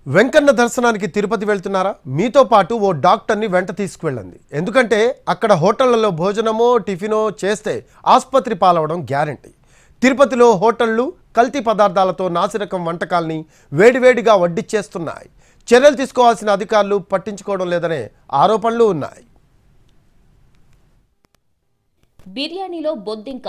వెంకన్న దర్శనానికి తిరుపతి వెళ్తున్నారా? మీతో పాటు ఓ డాక్టర్ని వెంట తీసుకువెళ్ళండి. ఎందుకంటే అక్కడ హోటళ్లలో భోజనమో టిఫినో చేస్తే ఆసుపత్రి పాలవడం గ్యారెంటీ. తిరుపతిలో హోటళ్లు కల్తీ పదార్థాలతో నాసిరకం వంటకాల్ని వేడివేడిగా వడ్డిచ్చేస్తున్నాయి. చర్యలు తీసుకోవాల్సిన అధికారులు పట్టించుకోవడం లేదనే ఆరోపణలు ఉన్నాయి. బిర్యానీలో బొద్దింక,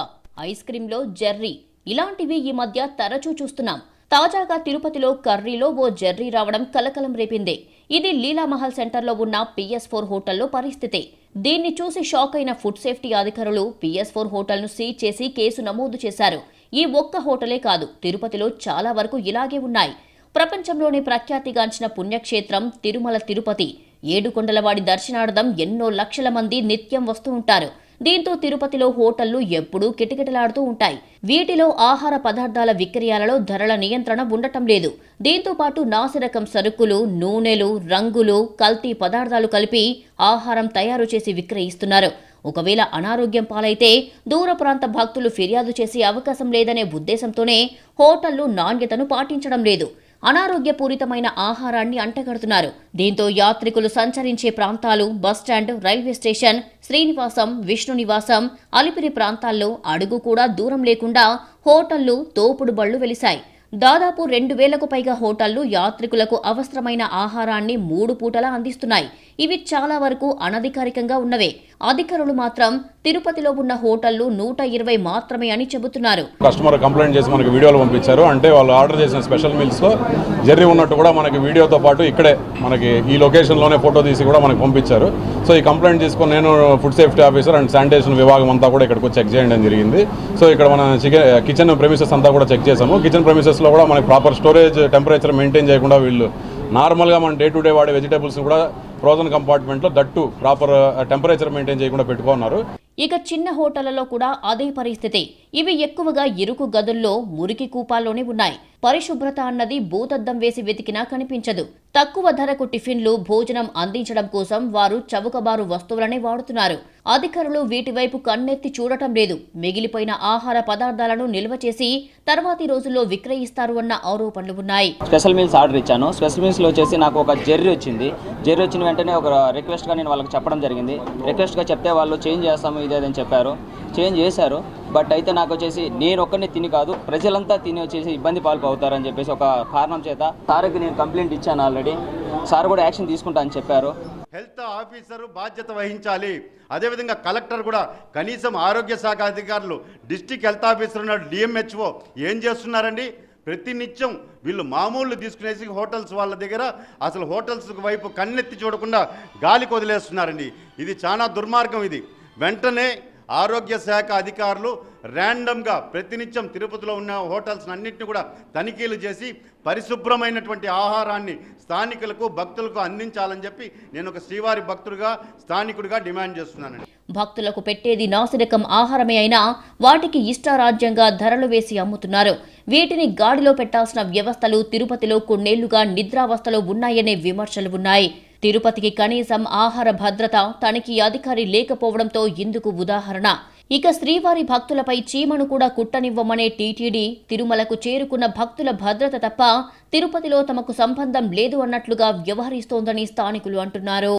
ఐస్ క్రీంలో జెర్రీ ఇలాంటివి ఈ మధ్య తరచూ చూస్తున్నాం. తాజాగా తిరుపతిలో కర్రీలో ఓ జెర్రీ రావడం కలకలం రేపింది. ఇది లీలామహల్ సెంటర్లో ఉన్న PS4 హోటల్లో పరిస్థితి. దీన్ని చూసి షాక్ అయిన ఫుడ్ సేఫ్టీ అధికారులు PS4 హోటల్ను సీజ్ చేసి కేసు నమోదు చేశారు. ఈ ఒక్క హోటలే కాదు, తిరుపతిలో చాలా వరకు ఇలాగే ఉన్నాయి. ప్రపంచంలోనే ప్రఖ్యాతిగాంచిన పుణ్యక్షేత్రం తిరుమల తిరుపతి. ఏడుకొండలవాడి దర్శనార్థం ఎన్నో లక్షల మంది నిత్యం వస్తూ ఉంటారు. దీంతో తిరుపతిలో హోటళ్లు ఎప్పుడూ కిటకిటలాడుతూ ఉంటాయి. వీటిలో ఆహార పదార్థాల విక్రయాలలో ధరల నియంత్రణ ఉండటం లేదు. దీంతో పాటు నాసిరకం సరుకులు, నూనెలు, రంగులు, కల్తీ పదార్థాలు కలిపి ఆహారం తయారు చేసి విక్రయిస్తున్నారు. ఒకవేళ అనారోగ్యం పాలైతే దూర ప్రాంత భక్తులు ఫిర్యాదు చేసే అవకాశం లేదనే ఉద్దేశంతోనే హోటళ్లు నాణ్యతను పాటించడం లేదు. అనారోగ్యపూరితమైన ఆహారాన్ని అంటగడుతున్నారు. దీంతో యాత్రికులు సంచరించే ప్రాంతాలు, bus stand, railway station, Srinivasam, Vishnu నివాసం, అలిపిరి ప్రాంతాల్లో అడుగు కూడా దూరం లేకుండా హోటళ్లు, తోపుడు బళ్లు వెలిశాయి. దాదాపు 2000కు పైగా హోటళ్లు యాత్రికులకు అవసరమైన ఆహారాన్ని 3 పూటలా అందిస్తున్నాయి. ఇవి చాలా వరకు అనధికారికంగా ఉన్నవే. అధికారులు మాత్రం తిరుపతిలో ఉన్న హోటళ్లు 120 మాత్రమే అని చెబుతున్నారు. కస్టమర్ కంప్లైంట్ చేసి మనకి వీడియోలు పంపించారు. అంటే వాళ్ళు ఆర్డర్ చేసిన స్పెషల్ మీల్స్ లో జెర్రీ ఉన్నట్టు కూడా మనకి వీడియోతో పాటు ఇక్కడే మనకి ఈ లొకేషన్లోనే ఫోటో తీసి కూడా మనకి పంపించారు. సో ఈ కంప్లైంట్ తీసుకొని నేను food safety officer and sanitation విభాగం అంతా కూడా ఇక్కడికి చెక్ చేయడం జరిగింది. సో ఇక్కడ మన కిచెన్ ప్రెమిసెస్ అంతా కూడా చెక్ చేసాము. కిచెన్ ప్రెమిసెస్ లో కూడా మనకి ప్రాపర్ స్టోరేజ్ టెంపరేచర్ మెయింటైన్ చేయకుండా వీళ్ళు నార్మల్గా మన డే టు డే వాడే వెజిటేబుల్స్ కూడా ఫ్రోజన్ కంపార్ట్మెంట్లో దట్టు ప్రాపర్ టెంపరేచర్ మెయింటైన్ చేయకుండా పెట్టుకున్నారు. ఇక చిన్న హోటళ్లలో కూడా అదే పరిస్థితి. ఇవి ఎక్కువగా ఇరుకు గదుల్లో, మురికి కూపాల్లోనే ఉన్నాయి. పరిశుభ్రత అన్నది భూతద్దం వేసి వెతికినా కనిపించదు. తక్కువ ధరకు టిఫిన్లు, భోజనం అందించడం కోసం వారు చౌకబారు వస్తువులనే వాడుతున్నారు. అధికారులు వీటి వైపు కన్నెత్తి చూడటం లేదు. మిగిలిపోయిన ఆహార పదార్థాలను నిల్వ చేసి తర్వాతి రోజుల్లో విక్రయిస్తారు అన్న ఆరోపణలు ఉన్నాయి. స్పెషల్ మీల్స్ ఆర్డర్ ఇచ్చాను. స్పెషల్ మీల్స్లో వచ్చేసి నాకు ఒక జెర్రీ వచ్చింది. జెర్రీ వచ్చిన వెంటనే ఒక రిక్వెస్ట్గా నేను వాళ్ళకి చెప్పడం జరిగింది. రిక్వెస్ట్గా చెప్తే వాళ్ళు చేంజ్ చేస్తాము ఇదేదని చెప్పారు. చేంజ్ చేశారు. బట్ అయితే నాకు వచ్చేసి నేను ఒక్కరిని తిని కాదు, ప్రజలంతా తిని వచ్చేసి ఇబ్బంది పాల్పవుతారని చెప్పేసి ఒక కారణం చేత సార్కి నేను కంప్లైంట్ ఇచ్చాను ఆల్రెడీ. సార్ కూడా యాక్షన్ తీసుకుంటా అని చెప్పారు. హెల్త్ ఆఫీసర్ బాధ్యత వహించాలి. అదేవిధంగా కలెక్టర్ కూడా కనీసం ఆరోగ్య శాఖ అధికారులు, డిస్ట్రిక్ట్ హెల్త్ ఆఫీసర్ ఉన్నాడు, DMHO ఏం చేస్తున్నారండి? ప్రతినిత్యం వీళ్ళు మామూలు తీసుకునేసి హోటల్స్ వాళ్ళ దగ్గర అసలు హోటల్స్ వైపు కన్నెత్తి చూడకుండా గాలికి వదిలేస్తున్నారండి. ఇది చాలా దుర్మార్గం. ఇది వెంటనే ఆరోగ్య శాఖ అధికారులు ర్యాండమ్గా ప్రతినిత్యం తిరుపతిలో ఉన్న హోటల్స్ అన్నింటినీ కూడా తనిఖీలు చేసి పరిశుభ్రమైనటువంటి ఆహారాన్ని స్థానికులకు, భక్తులకు అందించాలని చెప్పి నేను ఒక శ్రీవారి భక్తుడిగా, స్థానికుడిగా డిమాండ్ చేస్తున్నానండి. భక్తులకు పెట్టేది నాసిరకం ఆహారమే అయినా వాటికి ఇష్టారాజ్యంగా ధరలు వేసి అమ్ముతున్నారు. వీటిని గాడిలో పెట్టాల్సిన వ్యవస్థలు తిరుపతిలో కొన్నేళ్లుగా నిద్రావస్థలో ఉన్నాయనే విమర్శలు ఉన్నాయి. తిరుపతికి కనీసం ఆహార భద్రత, తనిఖీ అధికారి లేకపోవడంతో ఇందుకు ఉదాహరణ. ఇక శ్రీవారి భక్తులపై చీమను కూడా కుట్టనివ్వమనే టీటీడీ తిరుమలకు చేరుకున్న భక్తుల భద్రత తప్ప తిరుపతిలో తమకు సంబంధం లేదు అన్నట్లుగా వ్యవహరిస్తోందని స్థానికులు అంటున్నారు.